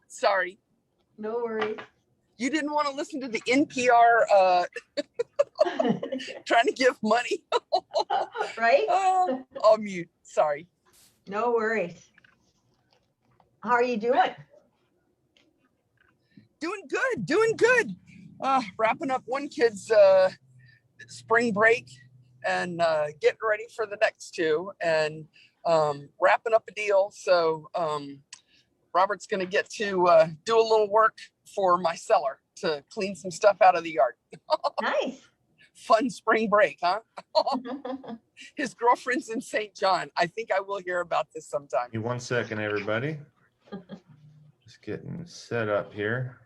Sorry. No worries. You didn't want to listen to the NPR trying to give money. Right? I'll mute. Sorry. No worries. How are you doing? Doing good. Wrapping up one kid's spring break and getting ready for the next two, and wrapping up a deal. So Robert's going to get to do a little work for my seller to clean some stuff out of the yard. Nice. Fun spring break, huh? His girlfriend's in St. John. I think I will hear about this sometime. Give me 1 second, everybody. Just getting set up here.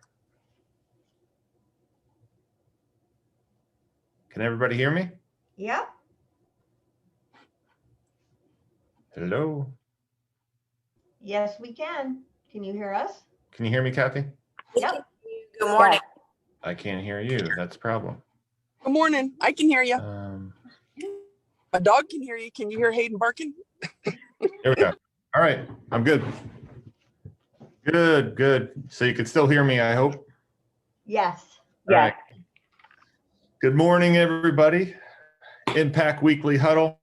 Can everybody hear me? Yep. Hello? Yes, we can. Can you hear us? Can you hear me, Kathy? Yep. Good morning. I can't hear you. That's a problem. Good morning. I can hear you. My dog can hear you. Can you hear Hayden barking? There we go. All right. I'm good. Good. So you can still hear me, I hope. Yes. All right. Good morning, everybody. Impact Weekly Huddle.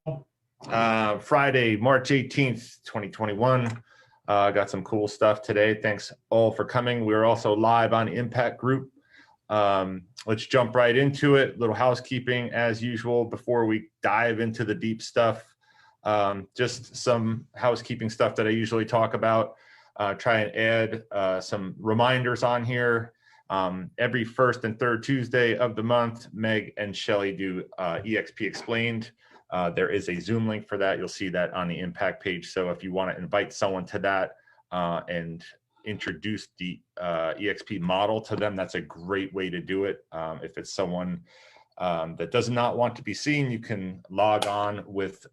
Friday, March 18th, 2021. Got some cool stuff today. Thanks all for coming. We're also live on Impact Group. Let's jump right into it. Little housekeeping as usual before we dive into the deep stuff. Just some housekeeping stuff that I usually talk about. Try and add some reminders on here. Every first and third Tuesday of the month, Meg and Shelly do EXP Explained. There is a Zoom link for that. You'll see that on the Impact page. So if you want to invite someone to that and introduce the EXP model to them, that's a great way to do it. If it's someone that does not want to be seen, you can log on with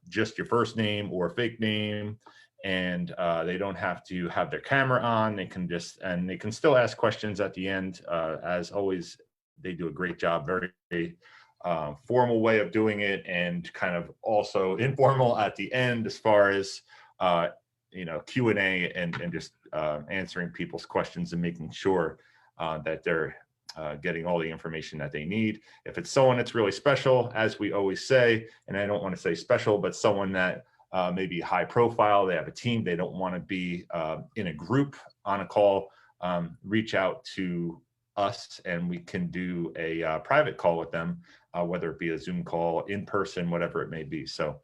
just your first name or fake name, and they don't have to have their camera on. They can they can still ask questions at the end. As always, they do a great job. Very formal way of doing it, and kind of also informal at the end as far as Q&A and just answering people's questions and making sure that they're getting all the information that they need. If it's someone that's really special, as we always say, and I don't want to say special, but someone that maybe high profile, they have a team, they don't want to be in a group on a call, reach out to us and we can do a private call with them, whether it be a Zoom call, in person, whatever it may be. So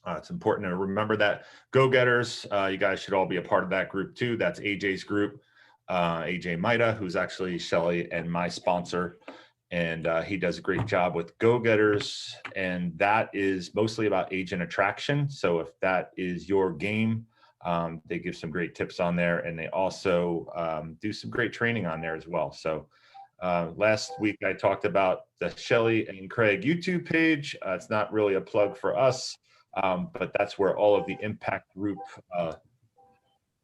it's important to remember that. Go-getters, you guys should all be a part of that group too. That's AJ's group, AJ Maida, who's actually Shelly and my sponsor. And he does a great job with go-getters. And that is mostly about agent attraction. So if that is your game, they give some great tips on there. And they also do some great training on there as well. So last week I talked about the Shelly and Craig YouTube page. It's not really a plug for us. But that's where all of the Impact Group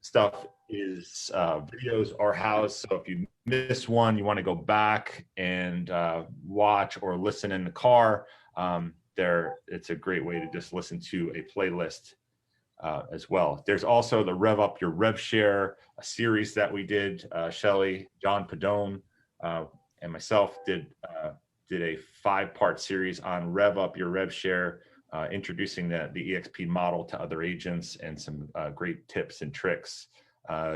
stuff is. Videos are housed. So if you miss one, you want to go back and watch or listen in the car, it's a great way to just listen to a playlist as well. There's also the Rev Up Your Rev Share, a series that we did. Shelly, John Padone, and myself did a 5-part series on Rev Up Your Rev Share. Introducing the EXP model to other agents and some great tips and tricks.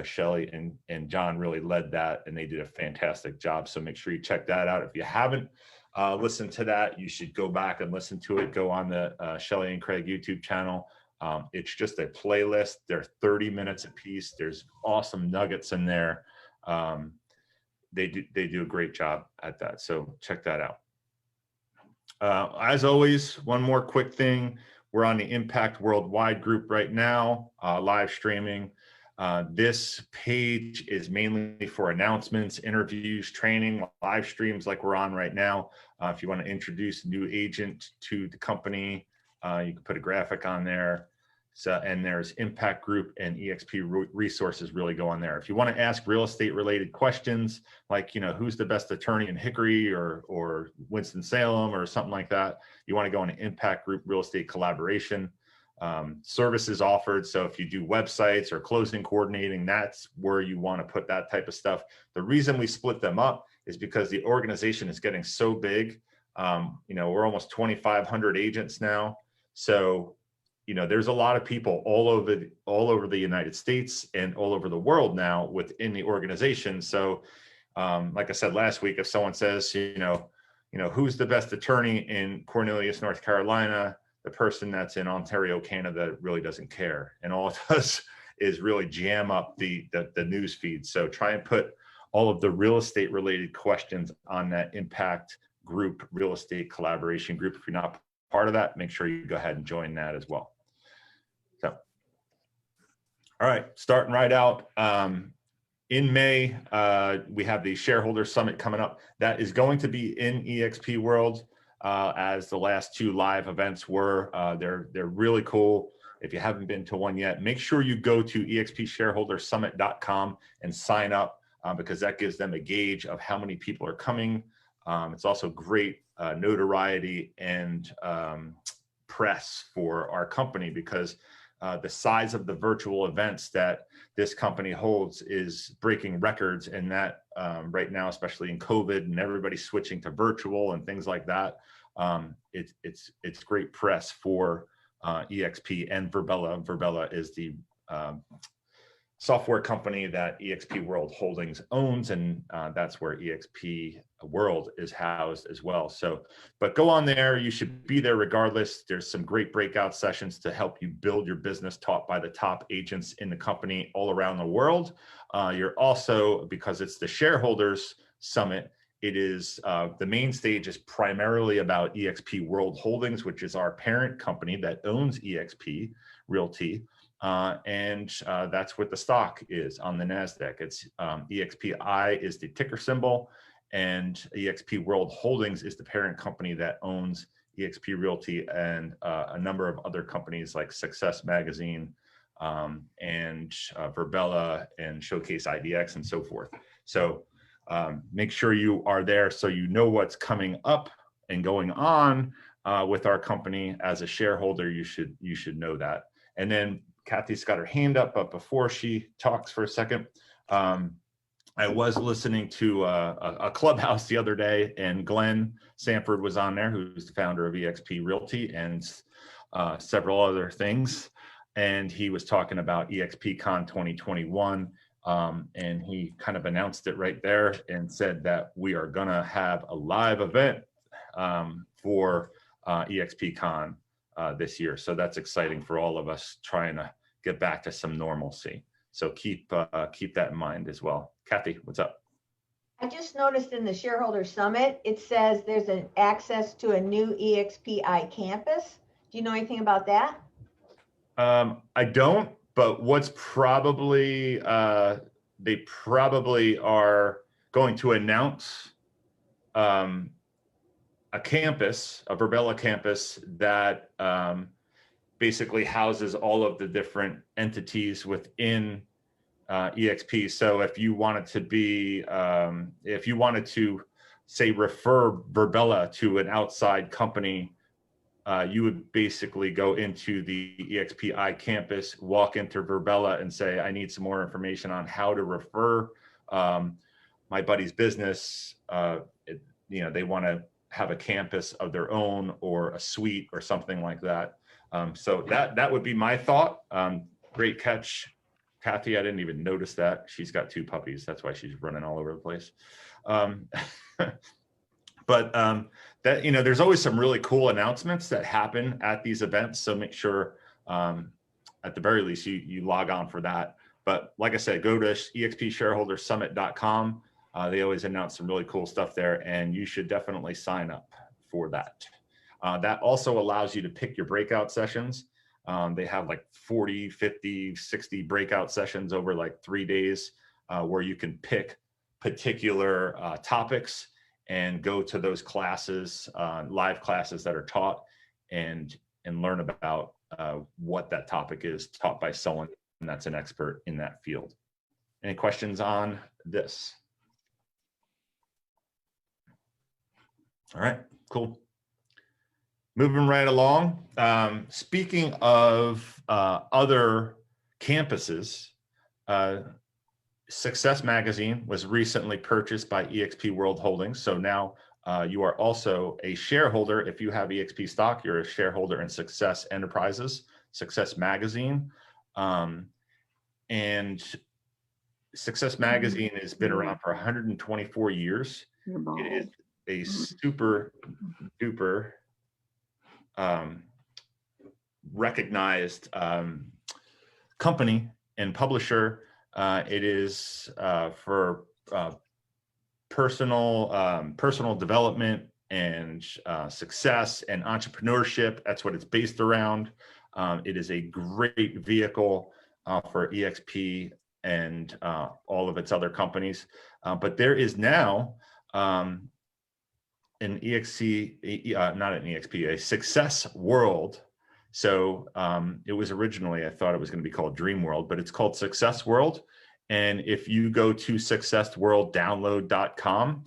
Shelly and John really led that, and they did a fantastic job. So make sure you check that out. If you haven't listened to that, you should go back and listen to it. Go on the Shelly and Craig YouTube channel. It's just a playlist. They're 30 minutes a piece. There's awesome nuggets in there. They do a great job at that. So check that out. As always, one more quick thing. We're on the Impact Worldwide group right now, live streaming. This page is mainly for announcements, interviews, training, live streams like we're on right now. If you want to introduce a new agent to the company, you can put a graphic on there. So, and there's Impact Group and EXP resources really go on there. If you want to ask real estate related questions, like, who's the best attorney in Hickory or Winston-Salem or something like that, you want to go into Impact Group Real Estate Collaboration. services offered. So if you do websites or closing coordinating, that's where you want to put that type of stuff. The reason we split them up is because the organization is getting so big. We're almost 2,500 agents now. So, there's a lot of people all over the United States and all over the world now within the organization. So, like I said last week, if someone says, who's the best attorney in Cornelius, North Carolina, the person that's in Ontario, Canada really doesn't care. And all it does is really jam up the news feed. So try and put all of the real estate related questions on that Impact Group Real Estate Collaboration Group. If you're not part of that, make sure you go ahead and join that as well. So, all right, starting right out. In May, we have the Shareholder Summit coming up. That is going to be in EXP World, as the last two live events were. They're really cool. If you haven't been to one yet, make sure you go to expshareholdersummit.com and sign up, because that gives them a gauge of how many people are coming. It's also great notoriety and press for our company, because the size of the virtual events that this company holds is breaking records, and that right now, especially in COVID and everybody switching to virtual and things like that, it's great press for EXP and Virbela. Virbela is the software company that EXP World Holdings owns, and that's where EXP World is housed as well. So, but go on there. You should be there regardless. There's some great breakout sessions to help you build your business, taught by the top agents in the company all around the world. You're also, because it's the Shareholders Summit, it is the main stage is primarily about EXP World Holdings, which is our parent company that owns EXP Realty. And that's what the stock is on the NASDAQ. It's EXPI is the ticker symbol, and EXP World Holdings is the parent company that owns EXP Realty and a number of other companies like Success Magazine and Virbela and Showcase IDX and so forth. So make sure you are there so you know what's coming up and going on with our company. As a shareholder, you should know that. And then Kathy's got her hand up, but before she talks for a second, I was listening to a Clubhouse the other day, and Glenn Sanford was on there, who's the founder of EXP Realty and several other things. And he was talking about EXPCon 2021. And he kind of announced it right there and said that we are going to have a live event for EXPCon this year. So that's exciting for all of us trying to get back to some normalcy. So keep that in mind as well. Kathy, what's up? I just noticed in the Shareholder Summit, it says there's an access to a new EXPI campus. Do you know anything about that? I don't, but what's probably, they probably are going to announce a campus, a Virbela campus that basically houses all of the different entities within EXP. So if you wanted to be, if you wanted to say refer Virbela to an outside company, you would basically go into the EXPI campus, walk into Virbela and say, I need some more information on how to refer my buddy's business. They want to have a campus of their own or a suite or something like that. So that would be my thought. Great catch, Kathy. I didn't even notice that. She's got two puppies. That's why she's running all over the place. But that, there's always some really cool announcements that happen at these events. So make sure at the very least you log on for that. But like I said, go to expshareholdersummit.com. They always announce some really cool stuff there, and you should definitely sign up for that. That also allows you to pick your breakout sessions. They have like 40, 50, 60 breakout sessions over like 3 days where you can pick particular topics and go to those classes, live classes that are taught, and learn about what that topic is, taught by someone that's an expert in that field. Any questions on this? All right, cool. Moving right along. Speaking of other campuses, Success Magazine was recently purchased by Exp World Holdings. So now you are also a shareholder. If you have Exp stock, you're a shareholder in Success Enterprises, Success Magazine. And Success Magazine has been around for 124 years. It is a super duper recognized company and publisher. It is for personal development and success and entrepreneurship. That's what it's based around. It is a great vehicle for EXP and all of its other companies. But there is now an a Success World. So it was originally, I thought it was going to be called Dream World, but it's called Success World. And if you go to successworlddownload.com,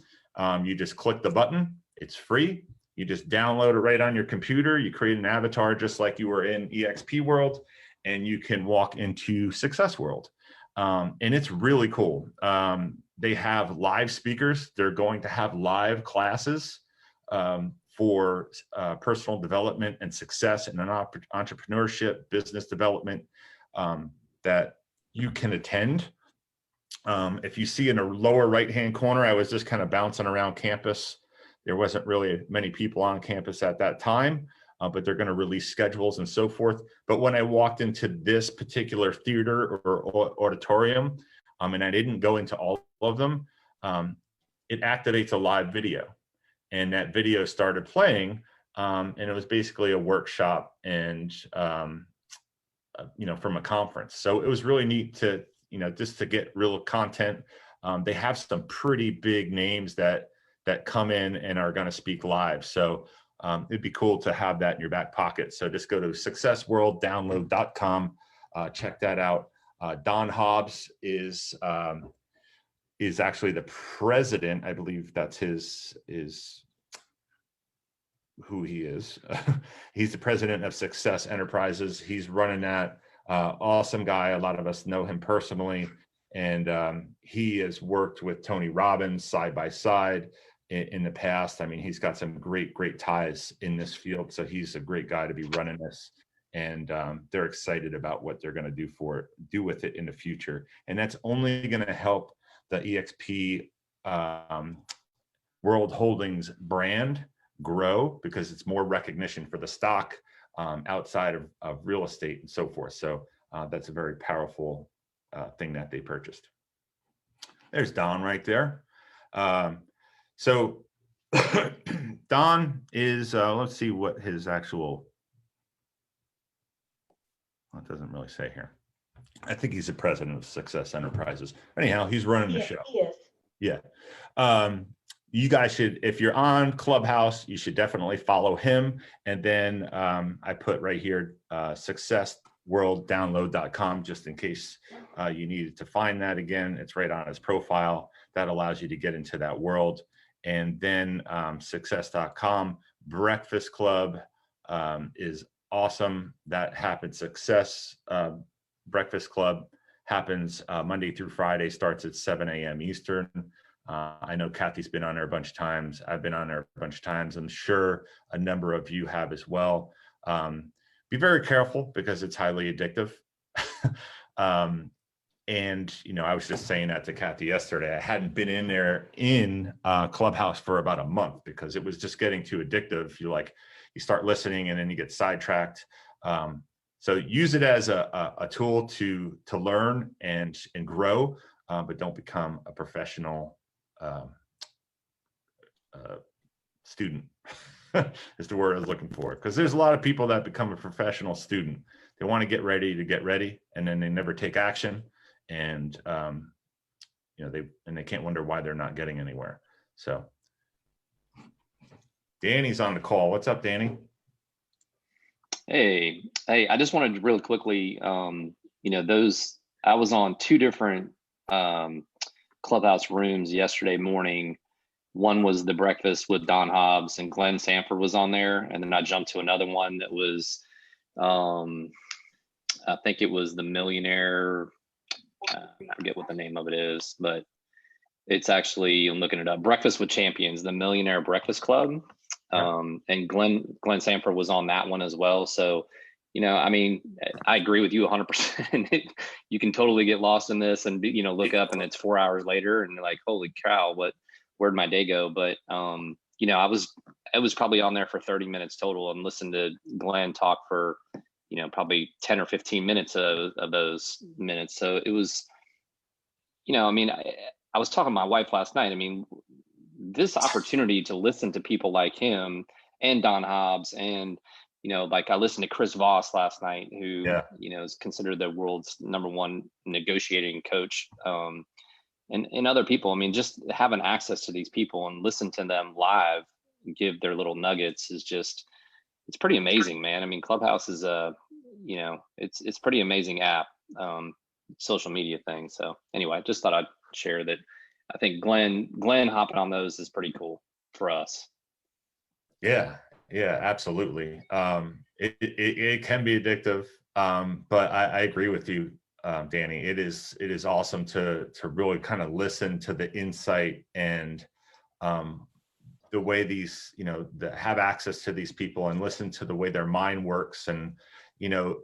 you just click the button. It's free. You just download it right on your computer. You create an avatar just like you were in EXP World, and you can walk into Success World. And it's really cool. They have live speakers. They're going to have live classes for personal development and success and entrepreneurship, business development that you can attend. If you see in the lower right-hand corner, I was just kind of bouncing around campus. There wasn't really many people on campus at that time, but they're going to release schedules and so forth. But when I walked into this particular theater or auditorium, and I didn't go into all of them, it activates a live video. And that video started playing, and it was basically a workshop and, from a conference. So it was really neat to, just to get real content. They have some pretty big names that come in and are going to speak live. So it'd be cool to have that in your back pocket. So just go to successworlddownload.com, check that out. Don Hobbs is actually the president. I believe that's who he is. He's the president of Success Enterprises. He's running that. Awesome guy. A lot of us know him personally. And he has worked with Tony Robbins side by side in the past. I mean, he's got some great ties in this field. So he's a great guy to be running this. And they're excited about what they're going to do with it in the future. And that's only going to help the EXP World Holdings brand grow, because it's more recognition for the stock outside of real estate and so forth. So that's a very powerful thing that they purchased. There's Don right there. So Don is, let's see what his actual, well, it doesn't really say here. I think he's the president of Success Enterprises. Anyhow, he's running the show. He is. Yeah. You guys should, if you're on Clubhouse, you should definitely follow him. And then I put right here, successworlddownload.com, just in case you needed to find that again. It's right on his profile. That allows you to get into that world. And then success.com, Breakfast Club is awesome. That happens. Success Breakfast Club happens Monday through Friday, starts at 7 a.m. Eastern. I know Kathy's been on there a bunch of times. I've been on there a bunch of times. I'm sure a number of you have as well. Be very careful because it's highly addictive. And, I was just saying that to Kathy yesterday. I hadn't been in there in Clubhouse for about a month because it was just getting too addictive. You start listening and then you get sidetracked. So use it as a tool to learn and grow, but don't become a professional student is the word I was looking for. Because there's a lot of people that become a professional student. They want to get ready, and then they never take action, and they can't wonder why they're not getting anywhere. So Danny's on the call. What's up, Danny? Hey, I just wanted to really quickly, I was on two different Clubhouse rooms yesterday morning, One was the breakfast with Don Hobbs, and Glenn Sanford was on there. And then I jumped to another one that was, I think it was the millionaire. I forget what the name of it is, but it's actually, I'm looking it up. Breakfast with Champions, the Millionaire Breakfast Club. And Glenn Sanford was on that one as well. So, you know, I mean, I agree with you 100%. You can totally get lost in this and, you know, look up and it's 4 hours later and you're like, holy cow, where'd my day go? But, you know, I was probably on there for 30 minutes total and listened to Glenn talk for, you know, probably 10 or 15 minutes of those minutes. So it was, you know, I mean, I was talking to my wife last night. I mean, this opportunity to listen to people like him and Don Hobbs, and, you know, like I listened to Chris Voss last night, who, you know, is considered the world's #1 negotiating coach, and other people. I mean, just having access to these people and listen to them live, give their little nuggets is just, it's pretty amazing, man. I mean, Clubhouse is you know, it's pretty amazing app, social media thing. So anyway, I just thought I'd share that. I think Glenn hopping on those is pretty cool for us. Yeah, absolutely. It can be addictive, but I agree with you, Danny. It is awesome to really kind of listen to the insight and the way these, you know, that have access to these people and listen to the way their mind works. And, you know,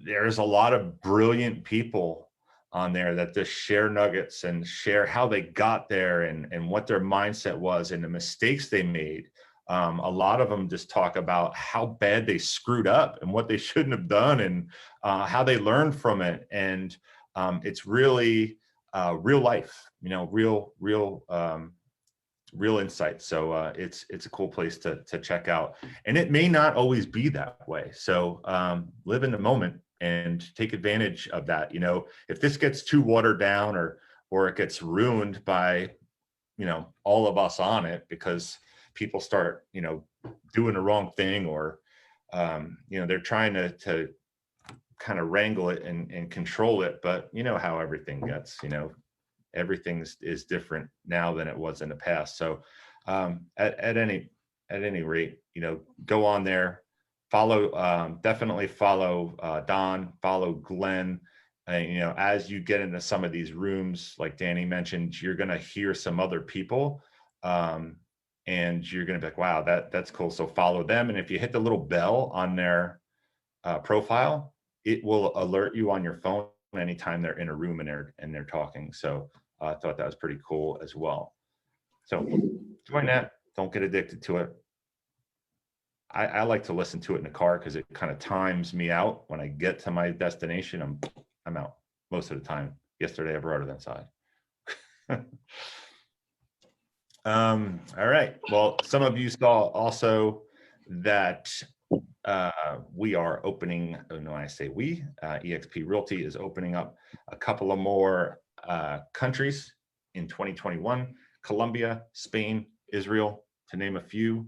there's a lot of brilliant people on there that just share nuggets and share how they got there and what their mindset was and the mistakes they made. A lot of them just talk about how bad they screwed up and what they shouldn't have done and how they learned from it. And it's really real life, you know, real insight. So it's a cool place to check out. And it may not always be that way. So live in the moment and take advantage of that. You know, if this gets too watered down or it gets ruined by, you know, all of us on it because people start, you know, doing the wrong thing or, you know, they're trying to kind of wrangle it and control it. But you know how everything gets, you know, everything is different now than it was in the past. So at any rate, you know, go on there, follow, definitely follow Don, follow Glenn. You know, as you get into some of these rooms, like Danny mentioned, you're going to hear some other people and you're going to be like, wow, that's cool. So follow them. And if you hit the little bell on their profile, it will alert you on your phone anytime they're in a room and they're talking. So I thought that was pretty cool as well. So join that. Don't get addicted to it. I like to listen to it in the car because it kind of times me out. When I get to my destination, I'm out most of the time. Yesterday I brought it inside. All right. Well, some of you saw also that we are opening, no, I say we, Exp Realty is opening up a couple of more countries in 2021, Colombia, Spain, Israel, to name a few.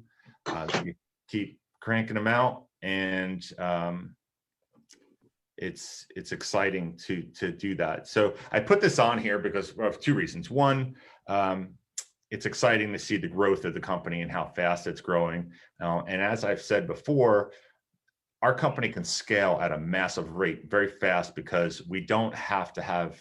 We keep cranking them out, and it's exciting to do that. So I put this on here because of two reasons. One, it's exciting to see the growth of the company and how fast it's growing. And as I've said before, our company can scale at a massive rate very fast because we don't have to have,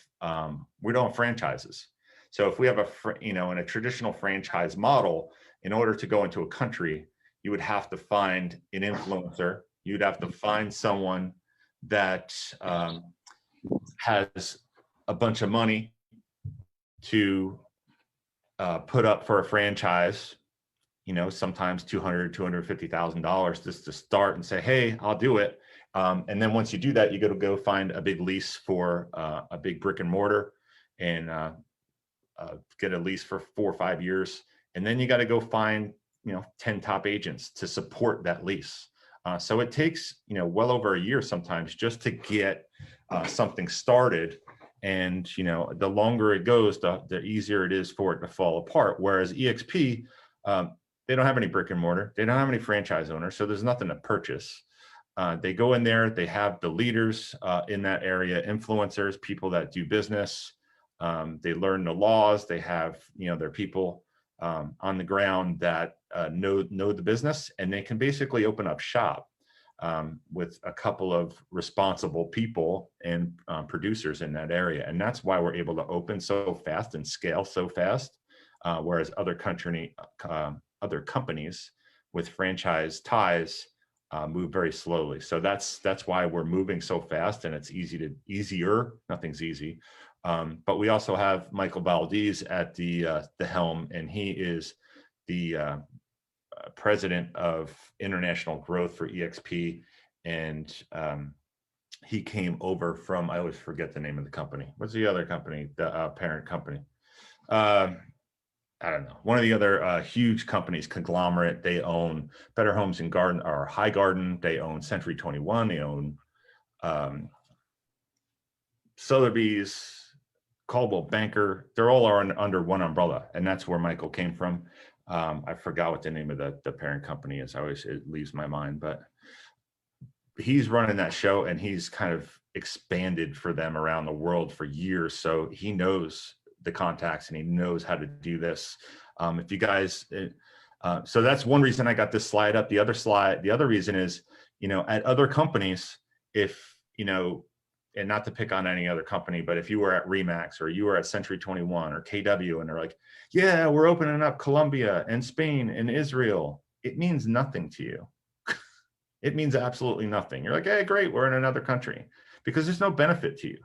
we don't have franchises. So if we have you know, in a traditional franchise model, in order to go into a country, you would have to find an influencer. You'd have to find someone that has a bunch of money to put up for a franchise, you know, sometimes $200,000, $250,000 just to start and say, hey, I'll do it. And then once you do that, you got to go find a big lease for a big brick and mortar and get a lease for 4 or 5 years. And then you got to go find, you know, 10 top agents to support that lease. So it takes, you know, well over a year sometimes just to get something started. And, you know, the longer it goes, the easier it is for it to fall apart. Whereas EXP, they don't have any brick and mortar. They don't have any franchise owners. So there's nothing to purchase. They go in there, they have the leaders in that area, influencers, people that do business. They learn the laws. They have, you know, their people on the ground that know the business, and they can basically open up shop with a couple of responsible people and producers in that area. And that's why we're able to open so fast and scale so fast, whereas other companies with franchise ties move very slowly. So that's why we're moving so fast, and it's easier. Nothing's easy. But we also have Michael Valdez at the helm, and he is the president of international growth for EXP. And he came over from, I always forget the name of the company. What's the other company, the parent company? I don't know, one of the other huge companies, conglomerate. They own Better Homes and Garden, or High Garden. They own Century 21. They own Sotheby's, Coldwell Banker. They're all under one umbrella, and that's where Michael came from. I forgot what the name of the parent company is. It leaves my mind, but he's running that show, and he's kind of expanded for them around the world for years. So he knows the contacts, and he knows how to do this. If you guys, so that's one reason I got this slide up. The other reason is, at other companies, if, and not to pick on any other company, but if you were at Remax or you were at Century 21 or KW, and they're like, yeah, we're opening up Colombia and Spain and Israel, it means nothing to you. It means absolutely nothing. You're like, hey, great, we're in another country, because there's no benefit to you.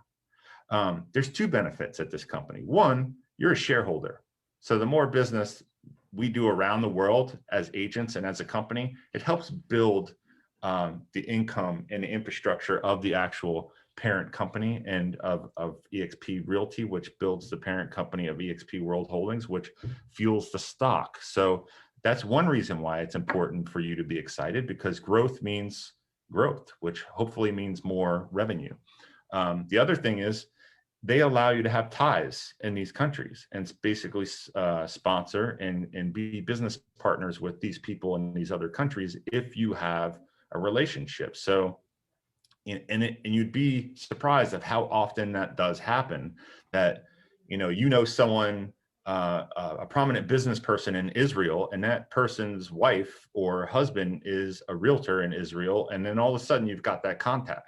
There's two benefits at this company. One, you're a shareholder. So the more business we do around the world as agents and as a company, it helps build the income and the infrastructure of the actual parent company and of Exp Realty, which builds the parent company of Exp World Holdings, which fuels the stock. So that's one reason why it's important for you to be excited, because growth means growth, which hopefully means more revenue. The other thing is, they allow you to have ties in these countries and basically sponsor and be business partners with these people in these other countries if you have a relationship. So, and you'd be surprised at how often that does happen, that, someone, a prominent business person in Israel, and that person's wife or husband is a realtor in Israel. And then all of a sudden you've got that contact.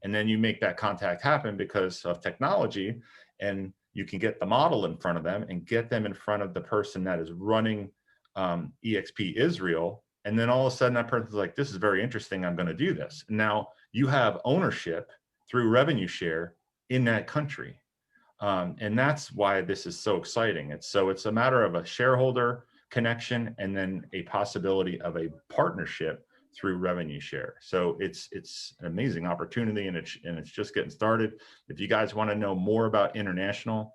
And then you make that contact happen because of technology, and you can get the model in front of them and get them in front of the person that is running EXP Israel. And then all of a sudden that person's like, this is very interesting, I'm going to do this. And now you have ownership through revenue share in that country. And that's why this is so exciting. It's a matter of a shareholder connection and then a possibility of a partnership through revenue share. So it's an amazing opportunity, and it's just getting started. If you guys want to know more about international,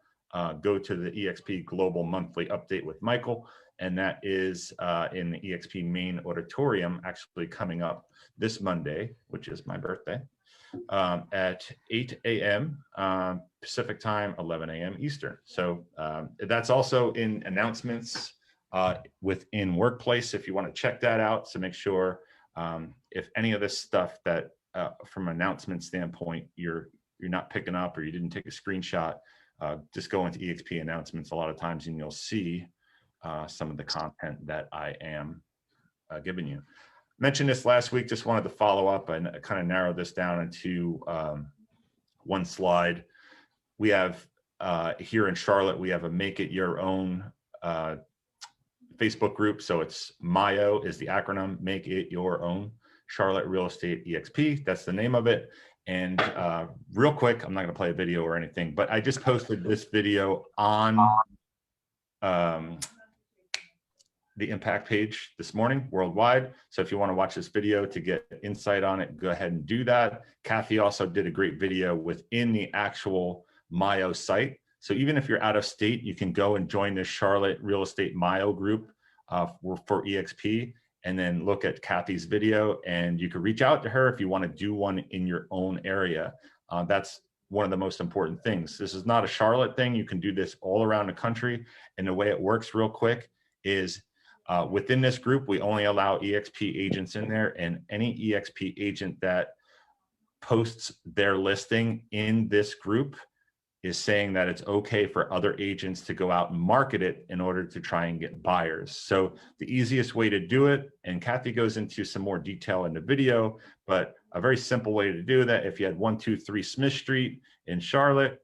go to the EXP Global Monthly Update with Michael, and that is in the EXP main auditorium, actually coming up this Monday, which is my birthday, at 8 a.m. Pacific time, 11 a.m. Eastern. So that's also in announcements within Workplace, if you want to check that out. So make sure, if any of this stuff that from an announcement standpoint you're not picking up, or you didn't take a screenshot, just go into EXP announcements a lot of times, and you'll see some of the content that I am giving you. Mentioned this last week, just wanted to follow up and kind of narrow this down into one slide. We have here in Charlotte, we have a Make It Your Own Facebook group. So it's MIO is the acronym, Make It Your Own, Charlotte Real Estate EXP. That's the name of it. And real quick, I'm not going to play a video or anything, but I just posted this video on the Impact page this morning worldwide. So if you want to watch this video to get insight on it, go ahead and do that. Kathy also did a great video within the actual MIO site. So even if you're out of state, you can go and join the Charlotte Real Estate MIO group for EXP, and then look at Kathy's video, and you can reach out to her if you want to do one in your own area. That's one of the most important things. This is not a Charlotte thing. You can do this all around the country. And the way it works real quick is within this group, we only allow EXP agents in there, and any EXP agent that posts their listing in this group is saying that it's okay for other agents to go out and market it in order to try and get buyers. So the easiest way to do it, and Kathy goes into some more detail in the video, but a very simple way to do that, if you had 123 Smith Street in Charlotte,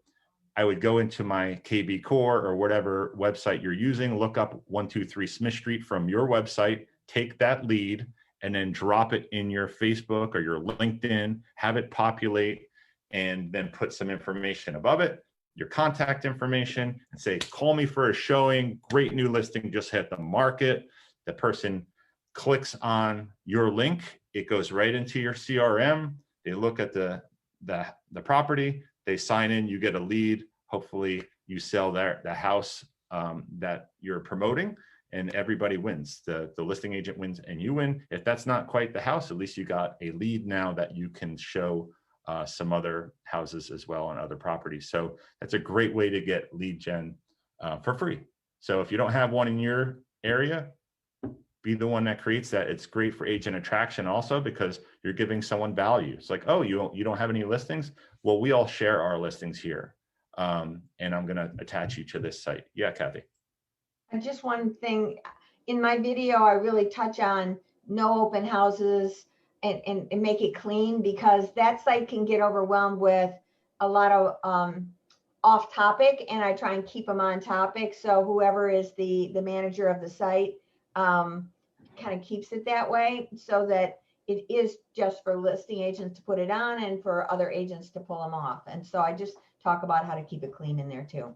I would go into my KB Core or whatever website you're using, look up 123 Smith Street from your website, take that lead, and then drop it in your Facebook or your LinkedIn, have it populate, and then put some information above it, your contact information, and say, call me for a showing, great new listing, just hit the market. The person clicks on your link, it goes right into your CRM. They look at the property, they sign in, you get a lead. Hopefully you sell the house that you're promoting, and everybody wins. The listing agent wins and you win. If that's not quite the house, at least you got a lead now that you can show some other houses as well on other properties. So that's a great way to get lead gen for free. So if you don't have one in your area, be the one that creates that. It's great for agent attraction also, because you're giving someone value. It's like, oh, you don't have any listings? Well, we all share our listings here. And I'm going to attach you to this site. Yeah, Kathy. And just one thing, in my video, I really touch on no open houses and make it clean, because that site can get overwhelmed with a lot of off topic, and I try and keep them on topic. So whoever is the manager of the site kind of keeps it that way, so that it is just for listing agents to put it on and for other agents to pull them off. And so I just talk about how to keep it clean in there too.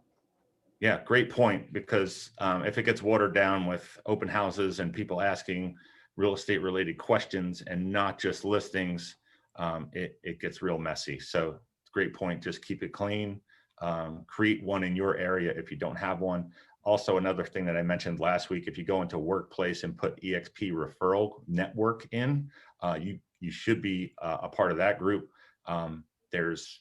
Yeah, great point, because if it gets watered down with open houses and people asking real estate related questions and not just listings, it gets real messy. So great point, just keep it clean. Create one in your area if you don't have one. Also, another thing that I mentioned last week, if you go into Workplace and put EXP referral network in, you should be a part of that group. There's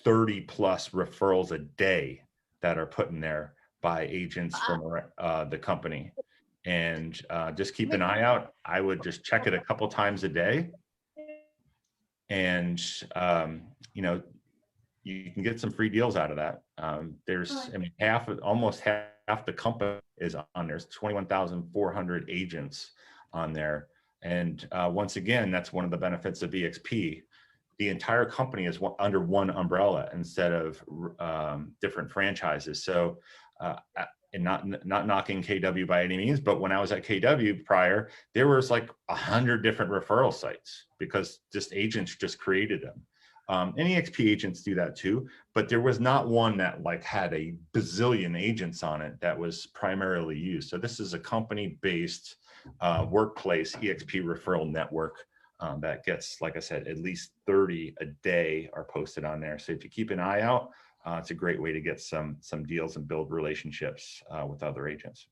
30 plus referrals a day that are put in there by agents from the company. And just keep an eye out. I would just check it a couple times a day. And, you can get some free deals out of that. There's, I mean, almost half the company is on there. There's 21,400 agents on there. And once again, that's one of the benefits of EXP. The entire company is under one umbrella instead of different franchises. So, and not knocking KW by any means, but when I was at KW prior, there was like 100 different referral sites because just agents just created them. And EXP agents do that too, but there was not one that like had a bazillion agents on it that was primarily used. So this is a company-based workplace EXP referral network that gets, like I said, at least 30 a day are posted on there. So if you keep an eye out, it's a great way to get some deals and build relationships with other agents.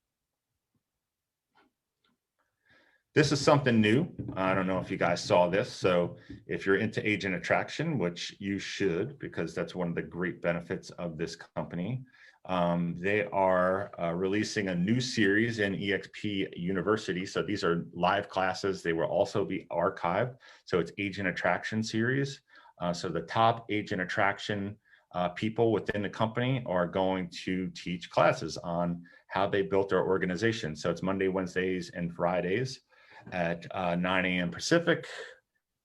This is something new. I don't know if you guys saw this. So if you're into agent attraction, which you should, because that's one of the great benefits of this company, they are releasing a new series in EXP University. So these are live classes. They will also be archived. So it's agent attraction series. So the top agent attraction people within the company are going to teach classes on how they built their organization. So it's Monday, Wednesdays, and Fridays at 9 a.m. Pacific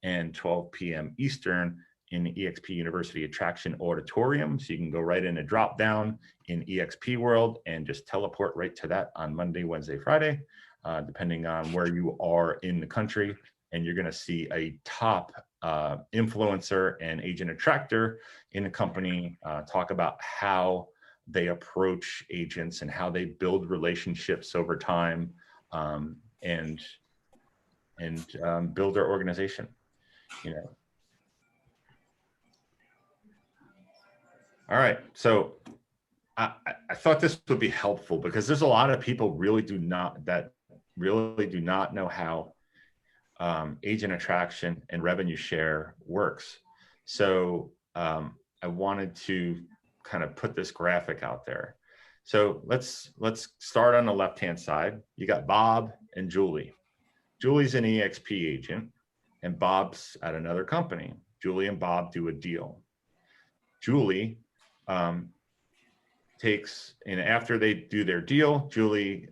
and 12 p.m. Eastern in the EXP University Attraction Auditorium. So you can go right in a drop down in EXP World and just teleport right to that on Monday, Wednesday, Friday, depending on where you are in the country. And you're going to see a top influencer and agent attractor in the company talk about how they approach agents and how they build relationships over time and build their organization, All right, so I thought this would be helpful because there's a lot of people really do not know how agent attraction and revenue share works. So I wanted to kind of put this graphic out there. So let's start on the left-hand side. You got Bob and Julie. Julie's an EXP agent and Bob's at another company. Julie and Bob do a deal. Julie takes, and after they do their deal, Julie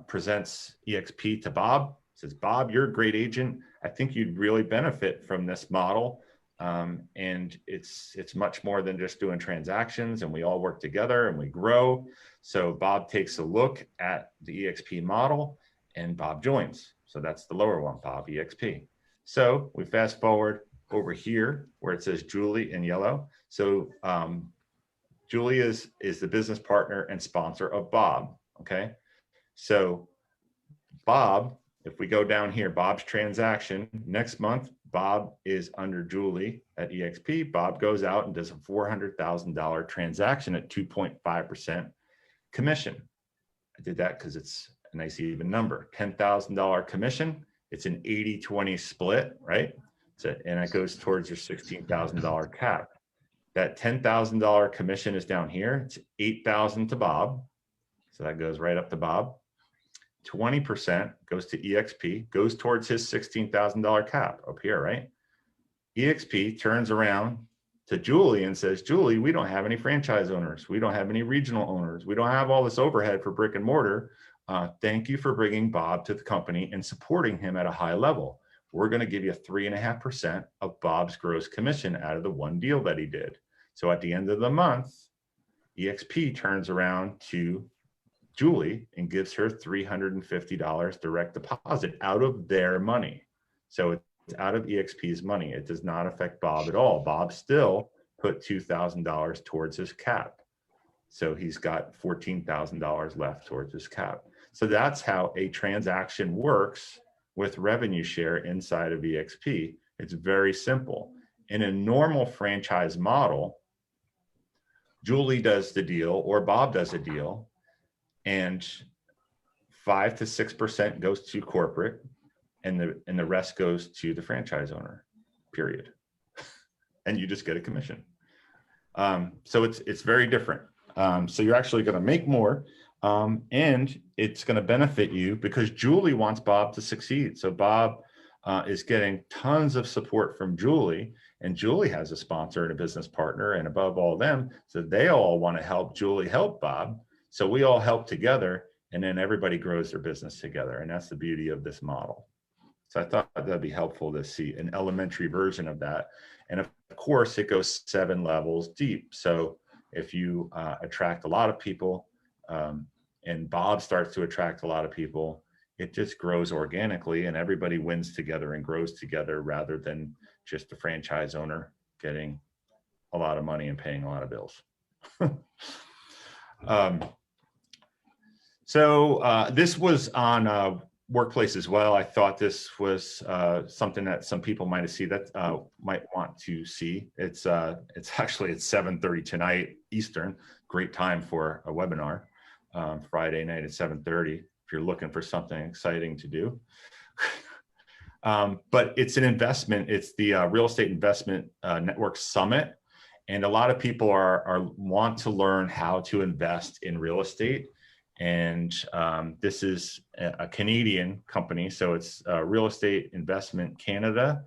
presents EXP to Bob, says, Bob, you're a great agent. I think you'd really benefit from this model. And it's much more than just doing transactions, and we all work together and we grow. So Bob takes a look at the EXP model and Bob joins. So that's the lower one, Bob EXP. So we fast forward over here where it says Julie in yellow. So Julie is the business partner and sponsor of Bob. Okay. So Bob, if we go down here, Bob's transaction next month, Bob is under Julie at EXP. Bob goes out and does a $400,000 transaction at 2.5% commission. I did that because it's a nice even number. $10,000 commission. It's an 80-20 split, right? And it goes towards your $16,000 cap. That $10,000 commission is down here. It's $8,000 to Bob. So that goes right up to Bob. 20% goes to EXP, goes towards his $16,000 cap up here, right? EXP turns around to Julie and says, Julie, we don't have any franchise owners. We don't have any regional owners. We don't have all this overhead for brick and mortar. Thank you for bringing Bob to the company and supporting him at a high level. We're going to give you 3.5% of Bob's gross commission out of the one deal that he did. So at the end of the month, EXP turns around to Julie and gives her $350 direct deposit out of their money. So it's out of EXP's money. It does not affect Bob at all. Bob still put $2,000 towards his cap. So he's got $14,000 left towards his cap. So that's how a transaction works with revenue share inside of EXP. It's very simple. In a normal franchise model, Julie does the deal or Bob does a deal, and 5 to 6% goes to corporate, and the rest goes to the franchise owner, period. And you just get a commission. So it's very different. So you're actually going to make more, and it's going to benefit you because Julie wants Bob to succeed. So Bob is getting tons of support from Julie, and Julie has a sponsor and a business partner, and above all them, so they all want to help Julie help Bob. So we all help together, and then everybody grows their business together. And that's the beauty of this model. So I thought that'd be helpful to see an elementary version of that. And of course, it goes 7 levels deep. So if you attract a lot of people, and Bob starts to attract a lot of people, it just grows organically, and everybody wins together and grows together rather than just the franchise owner getting a lot of money and paying a lot of bills. So this was on Workplace as well. I thought this was something that some people might have seen that might want to see. It's actually at 7:30 tonight Eastern. Great time for a webinar. Friday night at 7:30 if you're looking for something exciting to do. But it's an investment. It's the Real Estate Investment Network Summit, and a lot of people want to learn how to invest in real estate. And this is a Canadian company, so it's Real Estate Investment Canada.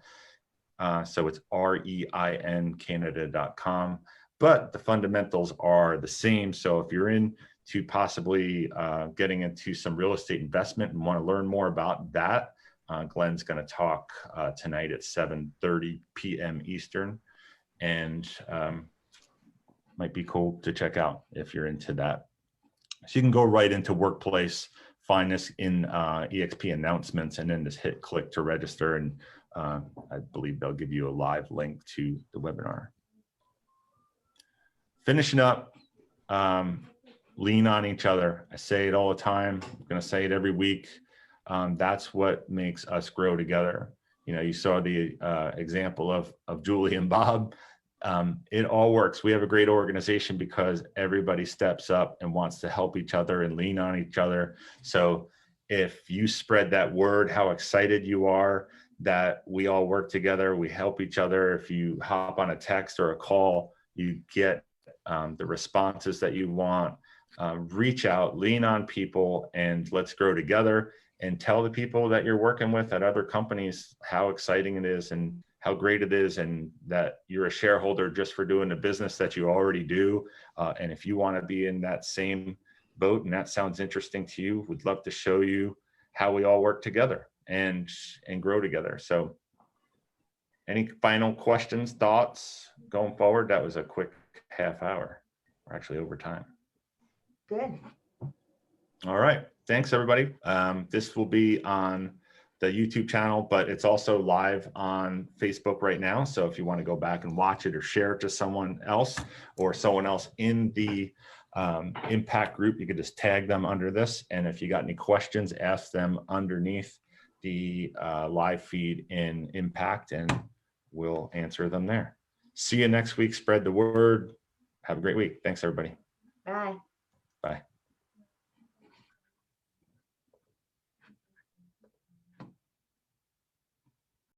So it's REIN Canada.com. But the fundamentals are the same. So if you're into possibly getting into some real estate investment and want to learn more about that, Glenn's going to talk tonight at 7:30 p.m. Eastern, and might be cool to check out if you're into that. So you can go right into Workplace, find this in EXP announcements, and then just hit click to register. And I believe they'll give you a live link to the webinar. Finishing up, lean on each other. I say it all the time. I'm going to say it every week. That's what makes us grow together. You know, you saw the example of Julie and Bob. It all works. We have a great organization because everybody steps up and wants to help each other and lean on each other. So if you spread that word, how excited you are that we all work together, we help each other. If you hop on a text or a call, you get the responses that you want. Reach out, lean on people, and let's grow together, and tell the people that you're working with at other companies how exciting it is and how great it is and that you're a shareholder just for doing the business that you already do. And if you want to be in that same boat and that sounds interesting to you, we'd love to show you how we all work together and grow together. So any final questions, thoughts going forward? That was a quick half hour. We're actually over time. Good. All right. Thanks, everybody. This will be on the YouTube channel, but it's also live on Facebook right now. So if you want to go back and watch it or share it to someone else or someone else in the Impact group, you could just tag them under this. And if you got any questions, ask them underneath the live feed in Impact and we'll answer them there. See you next week. Spread the word. Have a great week. Thanks, everybody. Bye. Bye.